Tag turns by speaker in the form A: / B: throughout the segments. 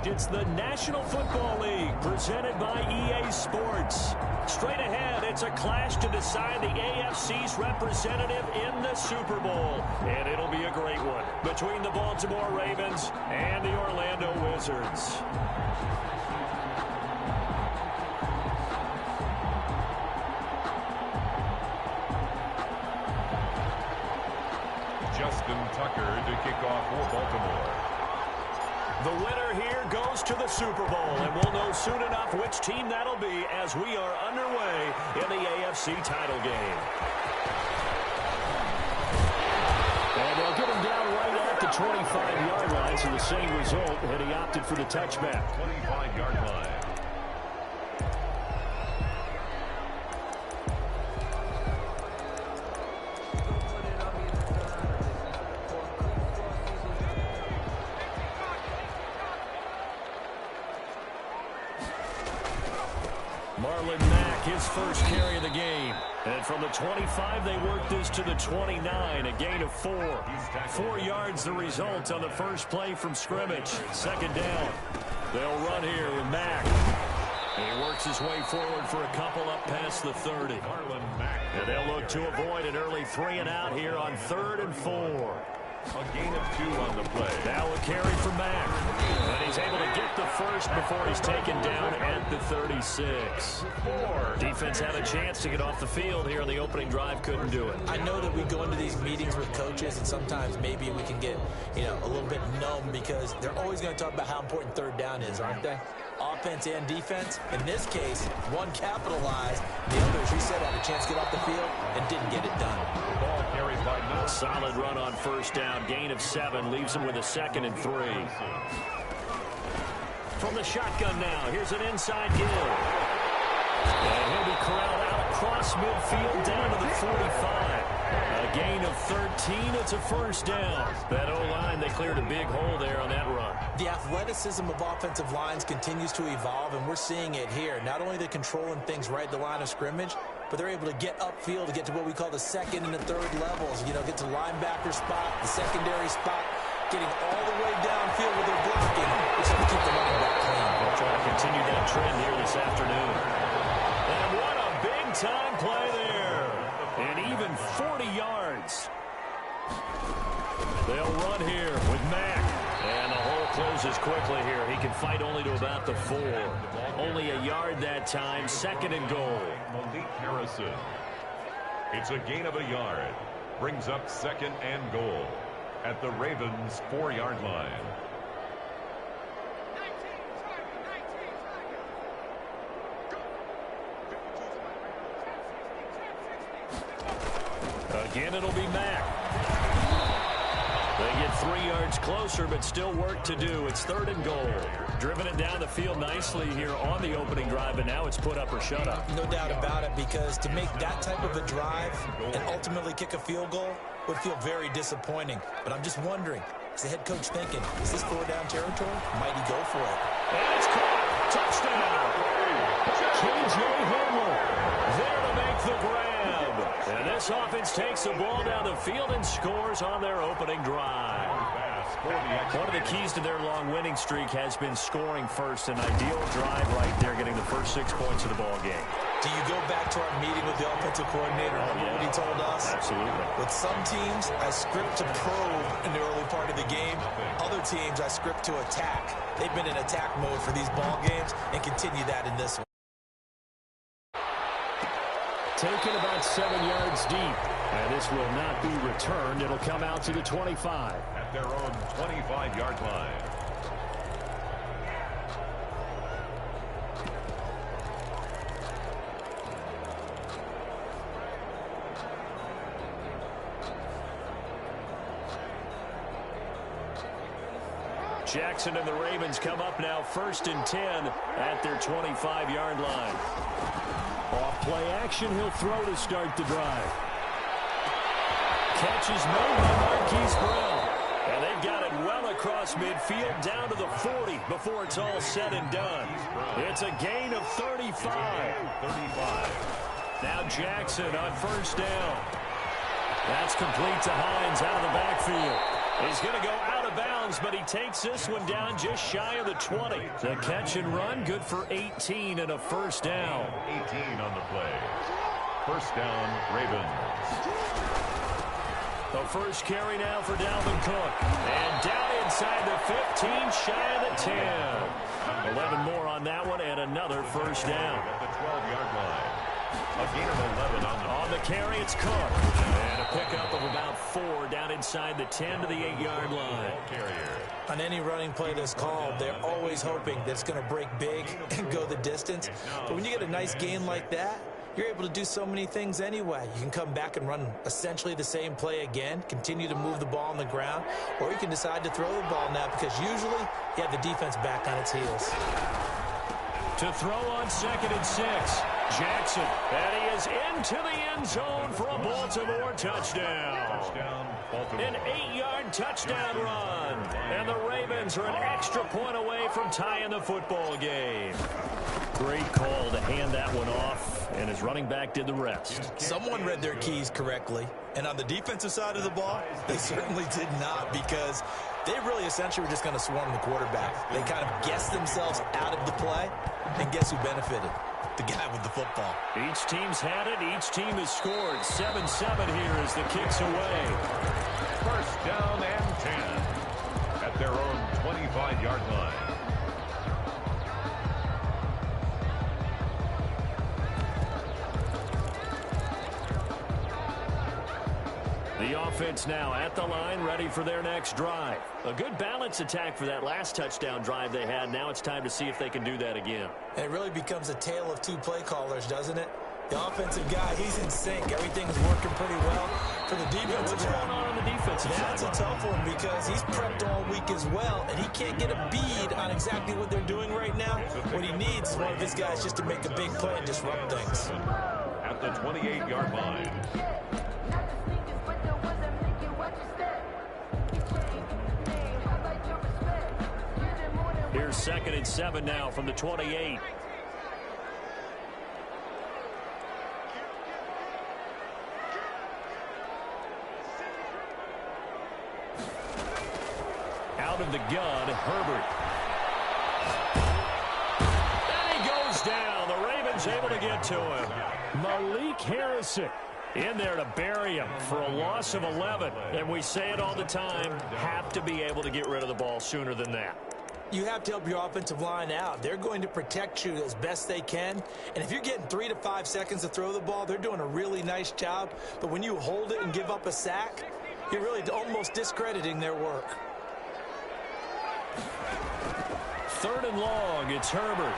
A: It's the National Football League presented by EA Sports. Straight ahead, it's a clash to decide the AFC's representative in the Super Bowl. And it'll be a great one between the Baltimore Ravens and the Orlando Wizards.
B: Justin Tucker to kick off for Baltimore.
A: The winner here goes to the Super Bowl, and we'll know soon enough which team that'll be as we are underway in the AFC title game. And they'll get him down right at the 25-yard line, so the same result, and he opted for the touchback.
B: 25-yard line.
A: His first carry of the game. And from the 25, they work this to the 29, a gain of 4. 4 yards the result on the first play from scrimmage. Second down. They'll run here with Mack. And he works his way forward for a couple up past the 30. And they'll look to avoid an early 3 and out here on 3rd and 4.
B: A gain of 2 on the play.
A: Now a carry from Mack. And he's able to get the first before he's taken down at the 36. Defense had a chance to get off the field here on the opening drive. Couldn't do it.
C: I know that we go into these meetings with coaches, and sometimes maybe we can get, a little bit numb because they're always going to talk about how important 3rd down is, aren't they? Offense and defense. In this case, one capitalized. The other, as you said, had a chance to get off the field and didn't get it done.
B: Ball carried by Nutt.
A: Solid run on first down. Gain of 7. Leaves him with a 2nd and 3. From the shotgun now. Here's an inside give. And he'll be corralled out across midfield down to the 45. A gain of 13. It's a first down. That O-line, they cleared a big hole there on that run.
C: The athleticism of offensive lines continues to evolve, and we're seeing it here. Not only are they controlling things right at the line of scrimmage, but they're able to get upfield to get to what we call the 2nd and the 3rd levels. Get to the linebacker spot, the secondary spot, getting all the way downfield with their blocking. We just have to keep the running back clean.
A: We'll try to continue that trend here this afternoon. And what a big-time play there. And even 40 yards. They'll run here with Mack. And the hole closes quickly here. He can fight only to about the 4. Only a yard that time. 2nd and goal.
B: Malik Harrison. It's a gain of a yard. Brings up 2nd and goal at the Ravens' 4-yard line.
A: Again, it'll be Mack. They get 3 yards closer, but still work to do. It's 3rd and goal. Driven it down the field nicely here on the opening drive, and now it's put up or shut up.
C: No doubt about it, because to make that type of a drive and ultimately kick a field goal would feel very disappointing. But I'm just wondering, is the head coach thinking, is this 4-down territory? Might he go for it?
A: And it's caught. Touchdown. KJ Hamler there to make the grab. And this offense takes the ball down the field and scores on their opening drive. One of the keys to their long winning streak has been scoring first. An ideal drive right there, getting the first 6 points of the ball game.
C: Do you go back to our meeting with the offensive coordinator? Remember what he told us?
A: Absolutely.
C: With some teams, I script to probe in the early part of the game. Other teams, I script to attack. They've been in attack mode for these ball games and continue that in this one.
A: Taken about 7 yards deep. And this will not be returned. It'll come out to the 25.
B: At their own 25-yard line.
A: Jackson and the Ravens come up now 1st and 10 at their 25-yard line. Off play action, he'll throw to start the drive. Catch is made by Marquise Brown. And they've got it well across midfield down to the 40 before it's all said and done. It's a gain of 35. Now Jackson on 1st down. That's complete to Hines out of the backfield. He's going to go out of bounds themselves, but he takes this one down just shy of the 20. The catch and run, good for 18 and a first down.
B: 18 on the play. First down, Ravens.
A: The first carry now for Dalvin Cook. And down inside the 15, shy of the 10. 11 more on that one, and another first down.
B: At the 12-yard line. A gain of 11 on
A: the carry, it's Cook. And a pickup of about 4 down inside the 10 to the 8-yard line.
C: On any running play that's called, they're always hoping that it's going to break big and go the distance. But when you get a nice gain like that, you're able to do so many things anyway. You can come back and run essentially the same play again, continue to move the ball on the ground, or you can decide to throw the ball now because usually you have the defense back on its heels.
A: To throw on 2nd and 6. Jackson, and he is into the end zone for a Baltimore touchdown. An 8-yard touchdown run. And the Ravens are an extra point away from tying the football game. Great call to hand that one off, and his running back did the rest.
C: Someone read their keys correctly, and on the defensive side of the ball, they certainly did not, because they really essentially were just going to swarm the quarterback. They kind of guessed themselves out of the play, and guess who benefited? The guy with the football.
A: Each team's had it. Each team has scored. 7-7 here as the kick's away.
B: First down and 10 at their own 25-yard line.
A: The offense now at the line, ready for their next drive. A good balance attack for that last touchdown drive they had. Now it's time to see if they can do that again.
C: It really becomes a tale of two play callers, doesn't it? The offensive guy, he's in sync. Everything's working pretty well. For the defensive
A: what's going on the defensive side?
C: That's a tough one because he's prepped all week as well, and he can't get a bead on exactly what they're doing right now. What he needs is one of his guys just to make a big play and disrupt things.
B: At the 28-yard line.
A: Here's 2nd and 7 now from the 28. Out of the gun, Herbert. And he goes down. The Ravens able to get to him. Malik Harrison in there to bury him for a loss of 11. And we say it all the time, have to be able to get rid of the ball sooner than that.
C: You have to help your offensive line out. They're going to protect you as best they can. And if you're getting 3 to 5 seconds to throw the ball, they're doing a really nice job. But when you hold it and give up a sack, you're really almost discrediting their work.
A: 3rd and long, it's Herbert.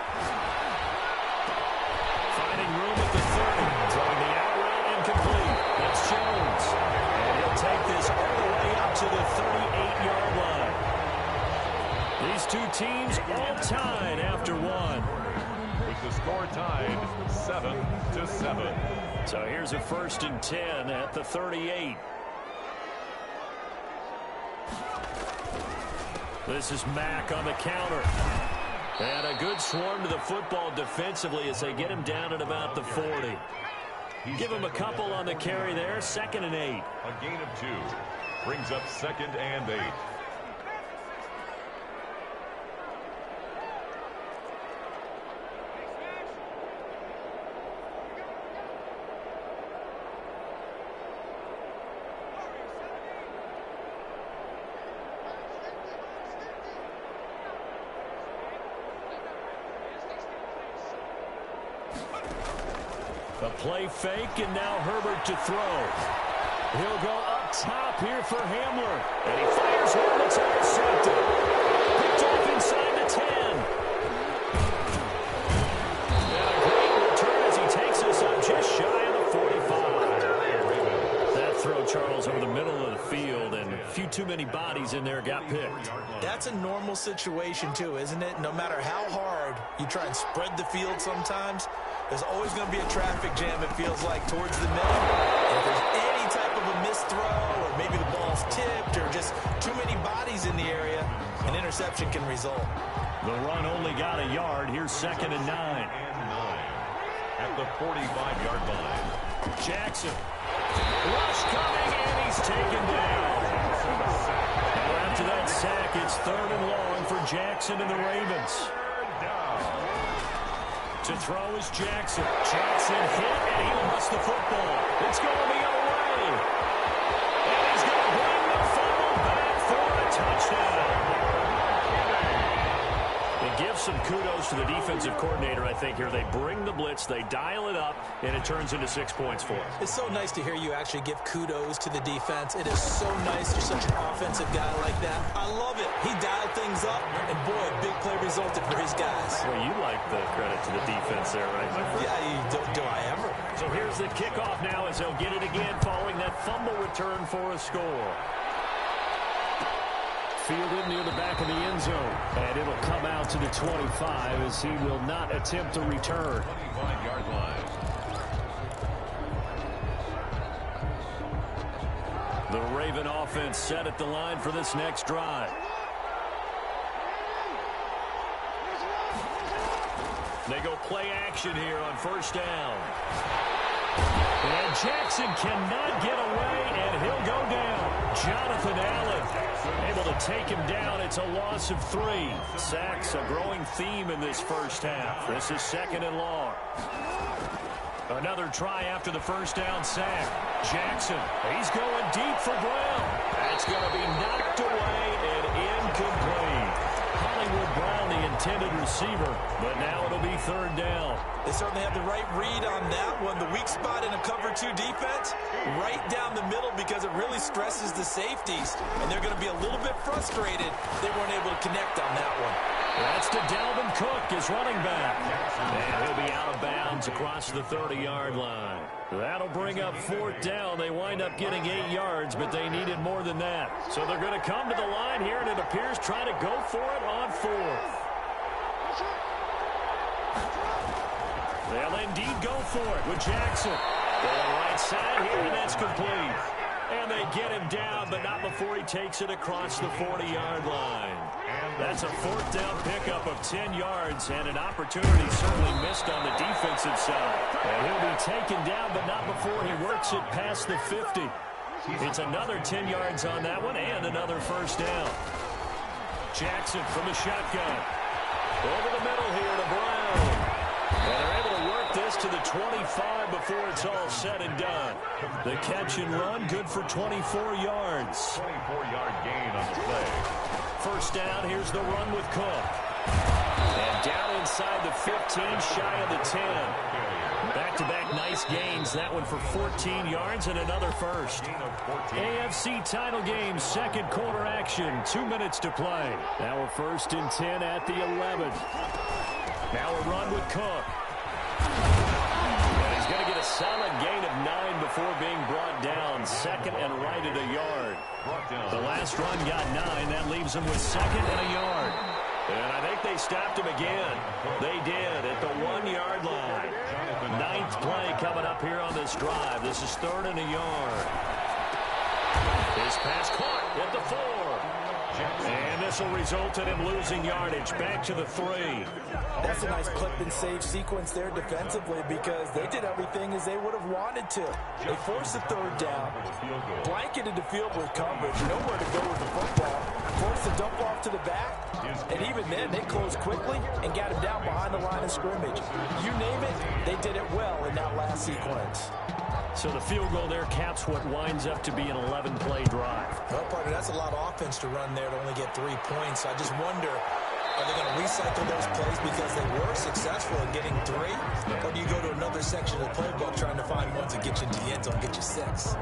A: Finding room at the 30. Throwing the out route incomplete. That's Jones. And he'll take this all the way up to the 38-yard line. These two teams all tied after one.
B: With the score tied 7-7.
A: So here's a 1st and 10 at the 38. This is Mack on the counter. And a good swarm to the football defensively as they get him down at about the 40. Give him a couple on the carry there. 2nd and 8.
B: A gain of 2. Brings up 2nd and 8.
A: A play fake, and now Herbert to throw. He'll go up top here for Hamler. And he fires one that's intercepted. Picked off inside the 10. And a great return as he takes us up just shy of the 45. That throw, Charles, over the middle of the field, and a few too many bodies in there got picked.
C: That's a normal situation, too, isn't it? No matter how hard you try and spread the field sometimes, there's always going to be a traffic jam, it feels like, towards the middle. And if there's any type of a missed throw, or maybe the ball's tipped, or just too many bodies in the area, an interception can result.
A: The run only got a yard. Here's 2nd and 9.
B: At the 45-yard line.
A: Jackson. Rush coming, and he's taken down. Now after that sack, It's 3rd and long for Jackson and the Ravens. To throw is Jackson. Jackson hit, and he lost the football. It's going the other way. And he's going to bring the fumble back for a touchdown. It gives some kudos to the defensive coordinator, I think, here. They bring the blitz, they dial it up, and it turns into 6 points for them.
C: It's so nice to hear you actually give kudos to the defense. It is so nice you're such an offensive guy like that. I love it. He dialed things up, and boy, a big play resulted for his guys.
A: Well, you like the credit to the defense there, right, my friend?
C: Yeah, do I ever?
A: So here's the kickoff now as they'll get it again following that fumble return for a score. Fielded near the back of the end zone. And it'll come out to the 25 as he will not attempt to return.
B: 25-yard line.
A: The Raven offense set at the line for this next drive. They go play action here on 1st down. And Jackson cannot get away, and he'll go down. Jonathan Allen able to take him down. It's a loss of 3. Sacks, a growing theme in this first half. This is 2nd and long. Another try after the 1st down sack. Jackson, he's going deep for Brown. That's going to be knocked away and incomplete. Hollywood Brown, the intended receiver, but now it'll be 3rd down.
C: They certainly have the right read on that one. The weak spot in a cover 2 defense, right down the middle because it really stresses the safeties, and they're going to be a little bit frustrated they weren't able to connect on that one.
A: That's to Dalvin Cook, his running back. And he'll be out of bounds across the 30-yard line. That'll bring up 4th down. They wind up getting 8 yards, but they needed more than that. So they're going to come to the line here, and it appears try to go for it on 4th. They'll indeed go for it with Jackson. To the right side here, and that's complete. And they get him down, but not before he takes it across the 40-yard line. That's a 4th down pickup of 10 yards, and an opportunity certainly missed on the defensive side. And he'll be taken down, but not before he works it past the 50. It's another 10 yards on that one, and another 1st down. Jackson from the shotgun. Over the middle here to Brown. And they're able to work this to the 25 before it's all said and done. The catch and run, good for 24 yards.
B: 24-yard gain on the play.
A: 1st down, here's the run with Cook. And down inside the 15, shy of the 10. Back-to-back nice gains. That one for 14 yards and another 1st. AFC title game, 2nd quarter action. 2 minutes to play. Now we're 1st and 10 at the 11th. Now a run with Cook. And he's going to get a solid gain of 9 before being brought down. 2nd and right at a yard. The last run got 9. That leaves him with 2nd and a yard. And I think they stopped him again. They did at the 1-yard line. 9th play coming up here on this drive. This is 3rd and a yard. His pass caught at the 4. And this will result in him losing yardage. Back to the 3.
C: That's a nice clip and save sequence there defensively because they did everything as they would have wanted to. They forced the 3rd down, blanketed the field with coverage, nowhere to go with the football, forced the dump off to the back, and even then they closed quickly and got him down behind the line of scrimmage. You name it, they did it well in that last sequence.
A: So the field goal there caps what winds up to be an 11-play drive.
C: Well, partner, that's a lot of offense to run there to only get 3 points. I just wonder, are they going to recycle those plays because they were successful in getting 3? Or do you go to another section of the playbook trying to find ones that get you into the end zone, get you 6?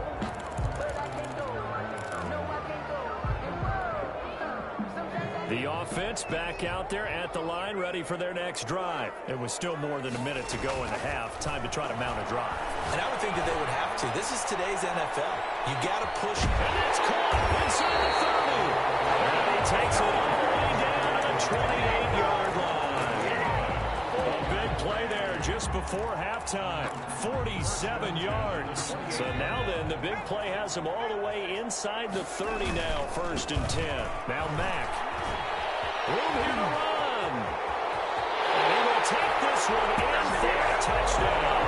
A: The offense back out there at the line, ready for their next drive. It was still more than a minute to go in the half. Time to try to mount a drive.
C: And I would think that they would have to. This is today's NFL. You got to push.
A: And that's caught inside the 30. And he takes it all the way down to the 28-yard line. A big play there just before halftime. 47 yards. So now then, the big play has him all the way inside the 30 now, 1st and 10. Now Mack. Room here to run. And he will take this one in for a touchdown.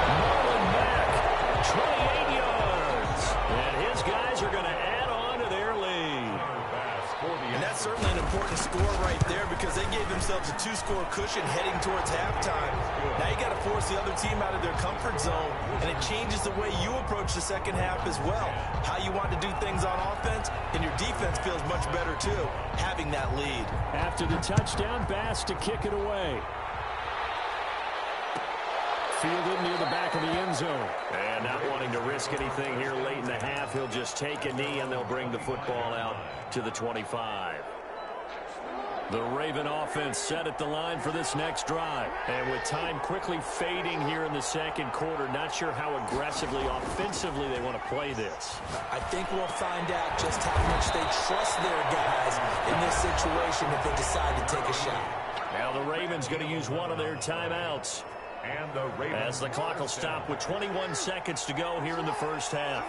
A: Marlon Mack, 28 yards. And his guys are going to add on to their lead.
C: And that's certainly an important score right there because they gave themselves a 2-score cushion heading towards halftime. Now you got to force the other team out of their comfort zone, and it changes the way you approach the second half as well. How you want to do things on offense, and your defense feels much better too, having that lead.
A: After the touchdown, Bass to kick it away. Fielded near the back of the end zone. And not wanting to risk anything here late in the half, he'll just take a knee, and they'll bring the football out to the 25. The Raven offense set at the line for this next drive. And with time quickly fading here in the second quarter, not sure how aggressively, offensively they want to play this.
C: I think we'll find out just how much they trust their guys in this situation if they decide to take a shot.
A: Now the Ravens going to use one of their timeouts.
B: And the Ravens,
A: as the clock will stop with 21 seconds to go here in the first half.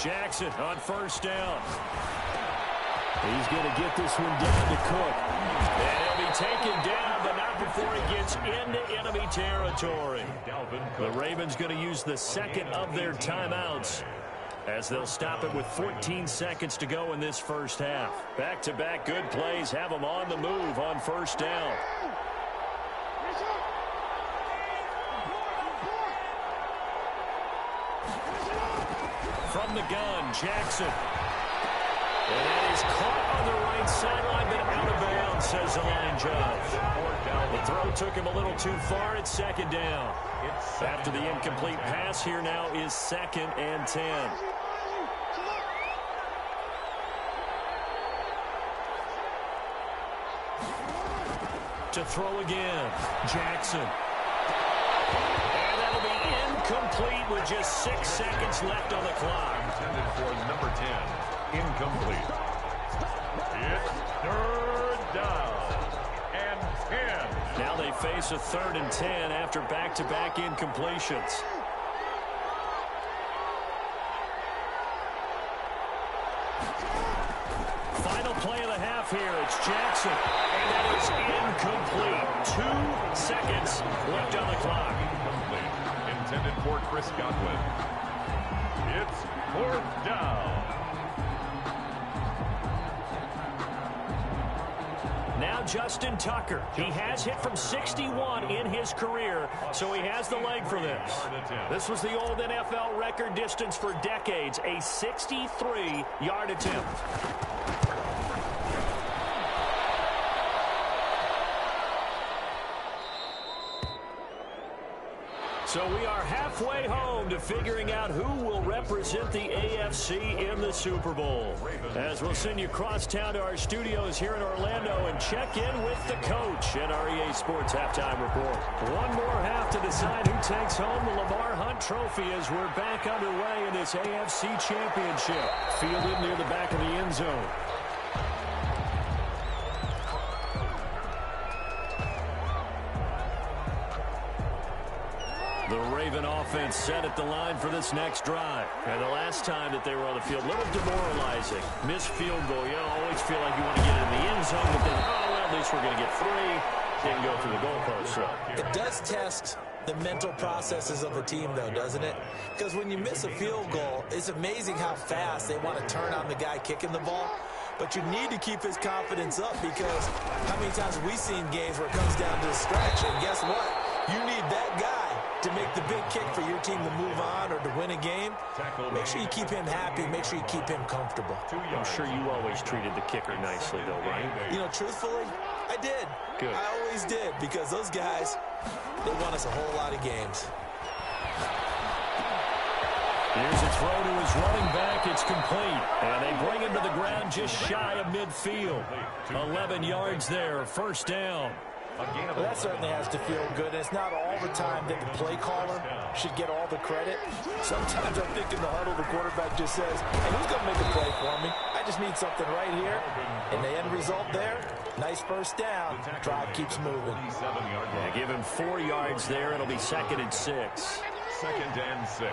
A: Jackson on first down. He's going to get this one down to Cook. And he'll be taken down, but not before he gets into enemy territory. The Ravens going to use the second of their timeouts, as they'll stop it with 14 seconds to go in this first half. Back-to-back good plays have them on the move on first down. From the gun, Jackson. And that is caught on the right sideline, but out of bounds, says the line judge. The throw took him a little too far. It's second down. After the incomplete pass, here now is 2nd and 10. To throw again, Jackson. And that'll be incomplete with just 6 seconds left on the clock.
B: Intended for number 10. Incomplete. It's 3rd down and 10.
A: Now they face a 3rd and 10 after back-to-back incompletions. Final play of the half here. It's Jackson. And that is incomplete. 2 seconds left on the clock.
B: Incomplete. Intended for Chris Godwin. It's 4th down.
A: Now Justin Tucker. He has hit from 61 in his career, so he has the leg for this. This was the old NFL record distance for decades, a 63-yard attempt. So we are halfway home to figuring out who will represent the AFC in the Super Bowl. As we'll send you across town to our studios here in Orlando and check in with the coach and our EA Sports Halftime Report. One more half to decide who takes home the Lamar Hunt Trophy as we're back underway in this AFC Championship. Fielded near the back of the end zone. The Raven offense set at the line for this next drive. And the last time that they were on the field, a little demoralizing. Missed field goal. You always feel like you want to get in the end zone, but then, oh, well, at least we're going to get 3. Didn't go through the goalpost. So
C: it does test the mental processes of a team, though, doesn't it? Because when you miss a field goal, it's amazing how fast they want to turn on the guy kicking the ball. But you need to keep his confidence up because how many times have we seen games where it comes down to the stretch, and guess what? You need that guy to make the big kick for your team to move on or to win a game. Make sure you keep him happy. Make sure you keep him comfortable.
A: I'm sure you always treated the kicker nicely, though, right?
C: You know, truthfully, I did.
A: Good.
C: I always did because those guys, they won us a whole lot of games.
A: Here's a throw to his running back. It's complete. And they bring him to the ground just shy of midfield. 11 yards there. First down.
C: Well, that certainly has to feel good. And it's not all the time that the play caller should get all the credit. Sometimes I think in the huddle, the quarterback just says, hey, who's going to make a play for me? I just need something right here. And the end result there, nice first down. Drive keeps moving.
A: Yeah, give him 4 yards there. It'll be 2nd and 6.
B: 2nd and 6.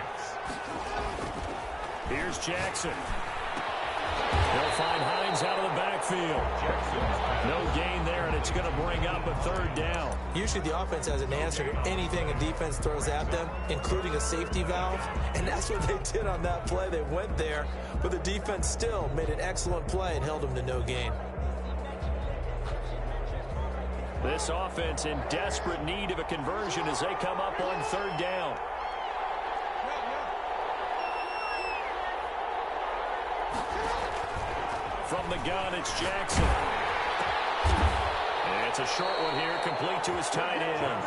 A: Here's Jackson. They'll find Hines out of the backfield. No gain there, and it's going to bring up a third down.
C: Usually the offense has an answer to anything a defense throws at them, including a safety valve, and that's what they did on that play. They went there, but the defense still made an excellent play and held them to no gain.
A: This offense in desperate need of a conversion as they come up on third down. From the gun, it's Jackson. And it's a short one here, complete to his tight end.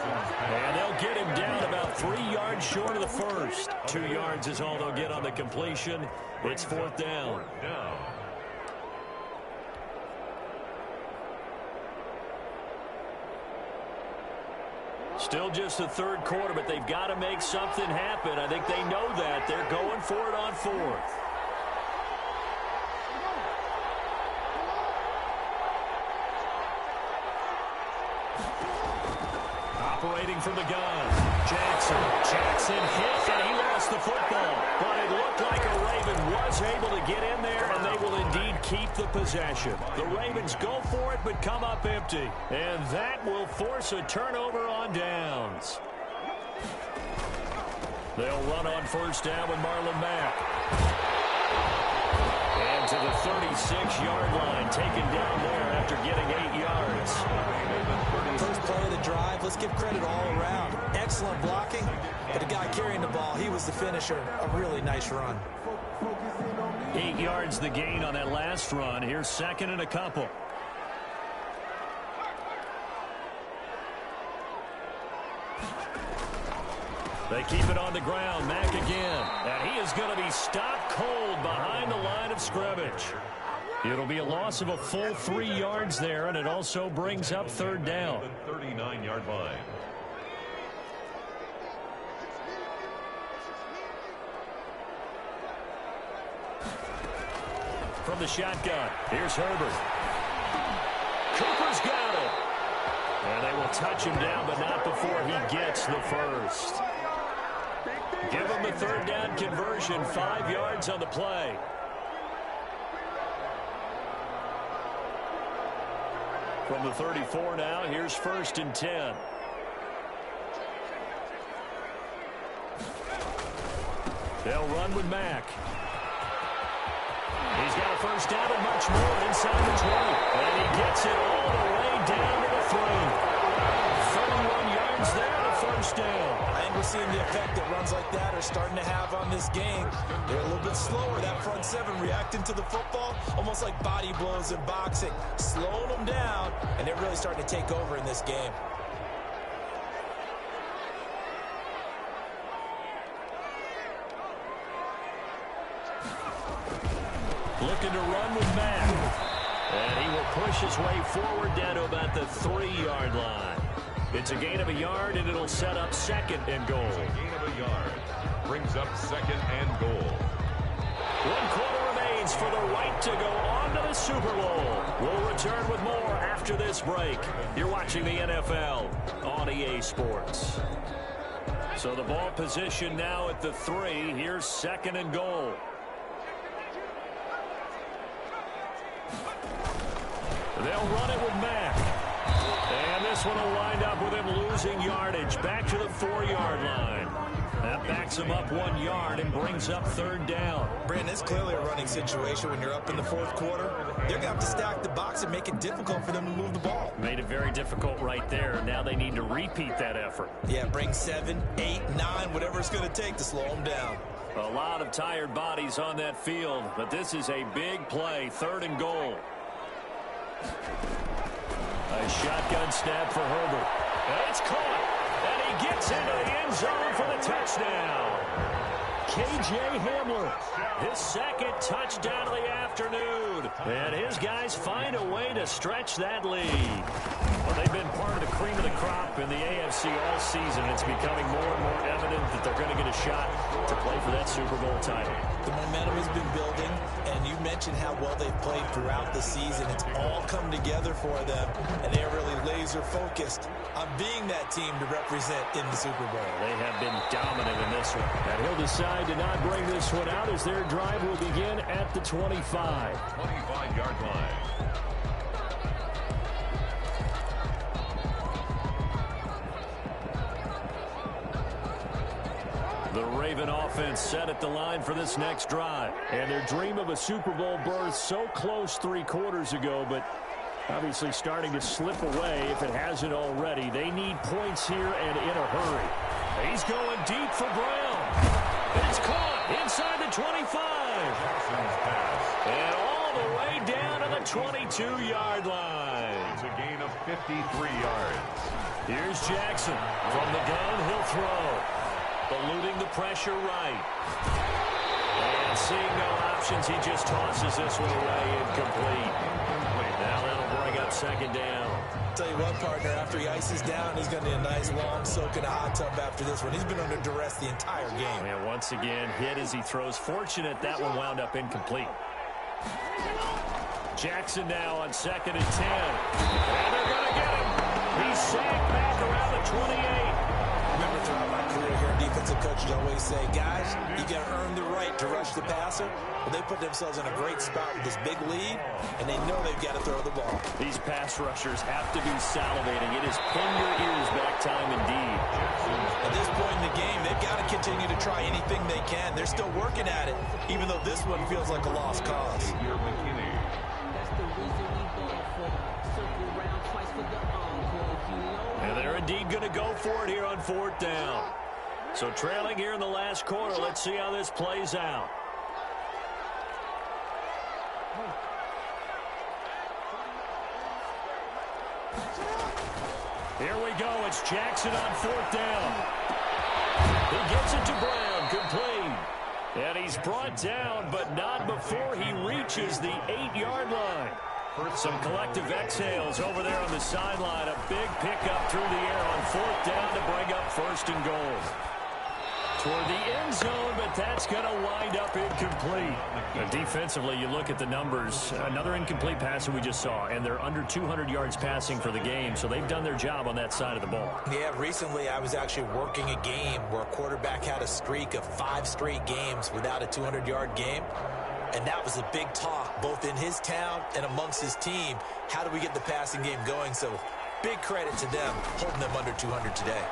A: And they'll get him down about 3 yards short of the first. 2 yards is all they'll get on the completion. It's fourth down. Still just the third quarter, but they've got to make something happen. I think they know that. They're going for it on fourth. Operating from the gun. Jackson hit, and he lost the football. But it looked like a Raven was able to get in there, and they will indeed keep the possession. The Ravens go for it, but come up empty. And that will force a turnover on downs. They'll run on first down with Marlon Mack. And to the 36-yard line, taken down there after getting 8 yards.
C: First play of the drive, let's give credit all around. Excellent blocking, but the guy carrying the ball, he was the finisher. A really nice run.
A: 8 yards the gain on that last run. Here's second and a couple. They keep it on the ground. Mack again. And he is going to be stopped cold behind the line of scrimmage. It'll be a loss of a full 3 yards there, and it also brings up third down.
B: 39-yard line.
A: From the shotgun, here's Herbert. Cooper's got it. And they will touch him down, but not before he gets the first. Give him the third down conversion, 5 yards on the play. From the 34 now, here's first and 10. They'll run with Mack. He's got a first down and much more inside the 20. And he gets it all the way down to the 3. 31 yards there, the first down.
C: I think we're seeing the effect that runs like that are starting to have on this game. They're a little bit slower, that front seven, reacting to the football, almost like body blows in boxing, slowing them down, and they're really starting to take over in this game.
A: Looking to run with Mack. And he will push his way forward down to about the 3-yard line. It's a gain of a yard, and it'll set up second and goal.
B: It's a gain of a yard. Brings up second and goal.
A: 1 quarter remains for the right to go on to the Super Bowl. We'll return with more after this break. You're watching the NFL on EA Sports. So the ball position now at the 3. Here's second and goal. They'll run it with Mack. And this one will wind up with him losing yardage back to the 4-yard line. That backs him up 1 yard and brings up third down.
C: Brandon, it's clearly a running situation when you're up in the fourth quarter. They're going to have to stack the box and make it difficult for them to move the ball.
A: Made it very difficult right there. Now they need to repeat that effort.
C: Yeah, bring 7, 8, 9, whatever it's going to take to slow them down.
A: A lot of tired bodies on that field, but this is a big play, third and goal. A shotgun snap for Herbert. And it's caught. And he gets into the end zone for the touchdown. K.J. Hamler, his second touchdown of the afternoon. And his guys find a way to stretch that lead. Well, they've been part of the cream of the crop in the AFC all season. It's becoming more and more evident that they're going to get a shot to play for that Super Bowl title.
C: The momentum has been building, and you mentioned how well they've played throughout the season. It's all come together for them, and they are really laser-focused on being that team to represent in the Super Bowl.
A: They have been dominant in this one. And he'll decide to not bring this one out as their drive will begin at the 25.
B: 25-yard line.
A: The Raven offense set at the line for this next drive. And their dream of a Super Bowl berth so close 3 quarters ago, but obviously starting to slip away if it hasn't already. They need points here and in a hurry. He's going deep for Brown. It's caught inside the 25. And all the way down to the 22-yard line.
B: It's a gain of 53 yards.
A: Here's Jackson. From the gun, he'll throw. Eluding the pressure right. And seeing no options, he just tosses this one away incomplete. Now that'll bring up second down.
C: Tell you what, partner, after he ices down, he's going to need a nice long soak in a hot tub after this one. He's been under duress the entire game.
A: And once again, hit as he throws. Fortunate that one wound up incomplete. Jackson now on 2nd and 10. And they're going to get him. He's sacked back around the 28.
C: Remember, throughout my career here, defensive coaches always say, guys, you got to earn the right to rush the passer. But they put themselves in a great spot with this big lead, and they know they've got to throw the ball.
A: These pass rushers have to be salivating. It is pin your ears back time indeed.
C: At this point in the game, they've got to continue to try anything they can. They're still working at it, even though this one feels like a lost cause.
A: And they're indeed going to go for it here on 4th down. So trailing here in the last quarter. Let's see how this plays out. Here we go. It's Jackson on 4th down. He gets it to Brown. Complete. And he's brought down, but not before he reaches the 8-yard line. Some collective exhales over there on the sideline. A big pickup through the air on 4th down to bring up 1st and goal. Toward the end zone, but that's going to wind up incomplete. And defensively, you look at the numbers. Another incomplete pass that we just saw, and they're under 200 yards passing for the game, so they've done their job on that side of the ball.
C: Yeah, recently I was actually working a game where a quarterback had a streak of 5 straight games without a 200-yard game. And that was a big talk, both in his town and amongst his team. How do we get the passing game going? So big credit to them, holding them under 200 today.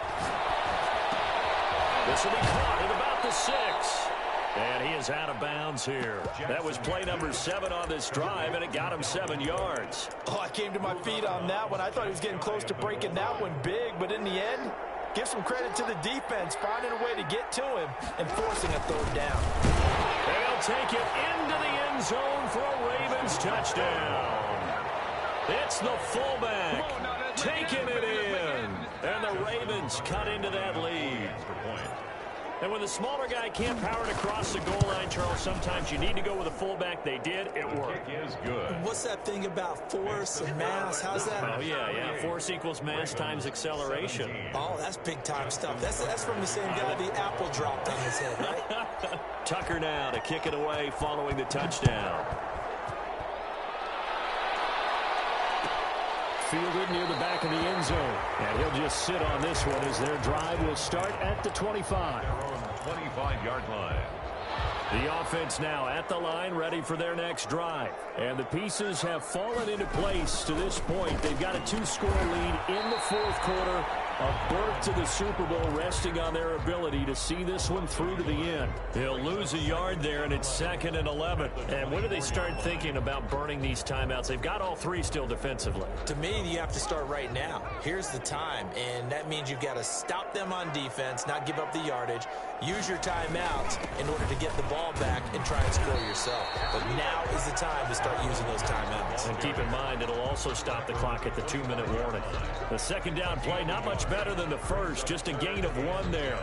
A: This will be caught at about the 6. And he is out of bounds here. That was play number 7 on this drive, and it got him 7 yards.
C: Oh, I came to my feet on that one. I thought he was getting close to breaking that one big, but in the end, give some credit to the defense, finding a way to get to him and forcing a 3rd down.
A: They'll take it into the end zone for a Ravens touchdown. It's the fullback taking it in. And the Ravens cut into that lead. And when the smaller guy can't power it across the goal line, Charles, sometimes you need to go with a fullback. They did. It worked.
B: Is good.
C: What's that thing about force and mass? How's that?
A: Oh, yeah. Force equals mass times acceleration.
C: Oh, that's big-time stuff. That's from the same guy the apple dropped on his head, right?
A: Tucker now to kick it away following the touchdown. Fielded near the back of the end zone. And he'll just sit on this one as their drive will start at the 25.
B: 25-yard line.
A: The offense now at the line, ready for their next drive. And the pieces have fallen into place to this point. They've got a 2-score lead in the 4th quarter. A berth to the Super Bowl resting on their ability to see this one through to the end. They'll lose a yard there, and it's 2nd and 11. And when do they start thinking about burning these timeouts? They've got all 3 still defensively.
C: To me, you have to start right now. Here's the time, and that means you've got to stop them on defense, not give up the yardage, use your timeouts in order to get the ball back and try and score yourself. But now is the time to start using those timeouts.
A: And keep in mind, it'll also stop the clock at the 2-minute warning. The 2nd down play, not much better than the first, just a gain of 1 there.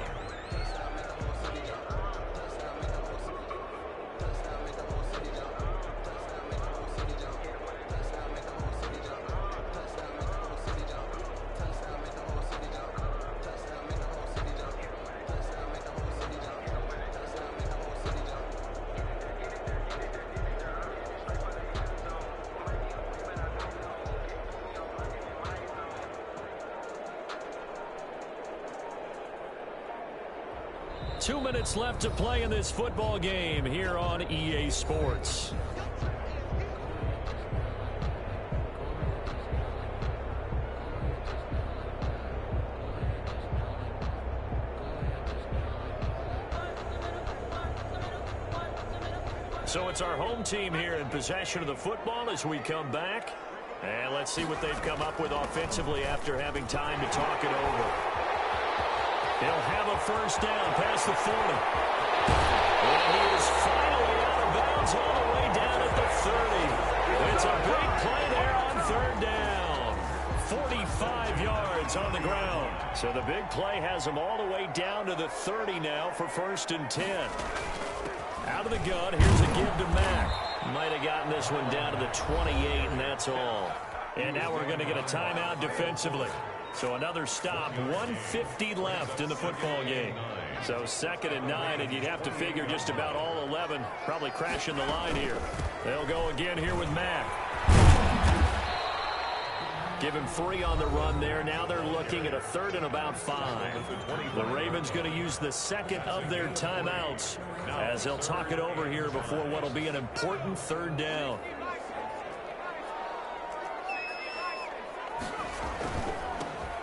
A: 2 minutes left to play in this football game here on EA Sports. So it's our home team here in possession of the football as we come back. And let's see what they've come up with offensively after having time to talk it over. He'll have a first down past the 40. And he is finally out of bounds all the way down at the 30. It's a big play there on third down. 45 yards on the ground. So the big play has him all the way down to the 30 now for 1st and 10. Out of the gun, here's a give to Mack. Might have gotten this one down to the 28, and that's all. And now we're going to get a timeout defensively. So another stop, 1:50 left in the football game. So 2nd and 9, and you'd have to figure just about all 11 probably crashing the line here. They'll go again here with Mack. Give him 3 on the run there. Now they're looking at a 3rd and about 5. The Ravens going to use the 2nd of their timeouts as they'll talk it over here before what will be an important 3rd down.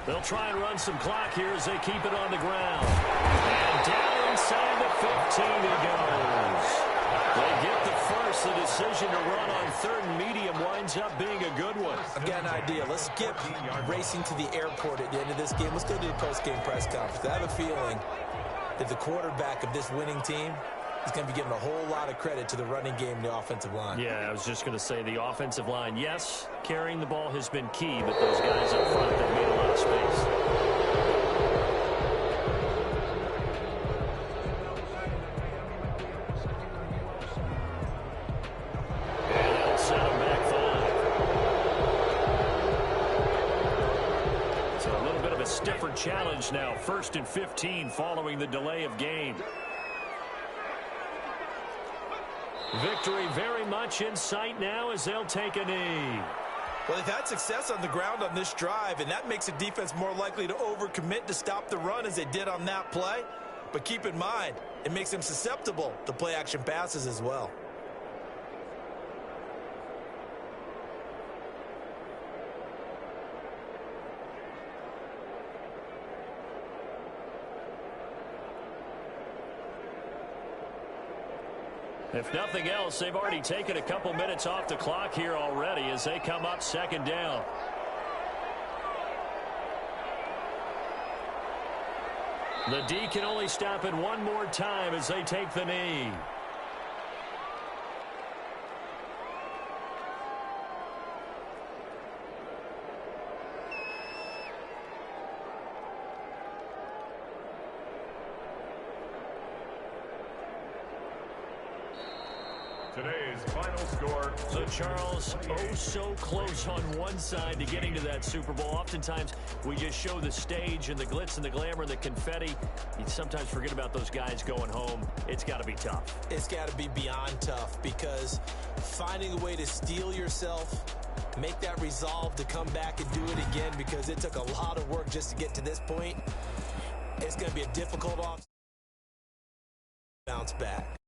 A: They'll try and run some clock here as they keep it on the ground. And down inside the 15 he goes. They get the first. The decision to run on 3rd and medium winds up being a good one.
C: I've got an idea. Let's skip racing to the airport at the end of this game. Let's go to the post-game press conference. I have a feeling that the quarterback of this winning team is going to be giving a whole lot of credit to the running game and the offensive line.
A: Yeah, I was just going to say the offensive line, yes, carrying the ball has been key, but those guys up front have made a lot of space. And they'll set him back 5. So a little bit of a stiffer challenge now. 1st and 15 following the delay of game. Victory very much in sight now as they'll take a knee.
C: Well, they've had success on the ground on this drive, and that makes the defense more likely to overcommit to stop the run as they did on that play. But keep in mind, it makes them susceptible to play-action passes as well.
A: If nothing else, they've already taken a couple minutes off the clock here already as they come up 2nd down. The D can only stop it one more time as they take the knee.
B: Today's final score.
A: So, Charles, oh so close on one side to getting to that Super Bowl. Oftentimes, we just show the stage and the glitz and the glamour and the confetti. You sometimes forget about those guys going home. It's got to be tough.
C: It's got to be beyond tough because finding a way to steel yourself, make that resolve to come back and do it again because it took a lot of work just to get to this point. It's going to be a difficult bounce back.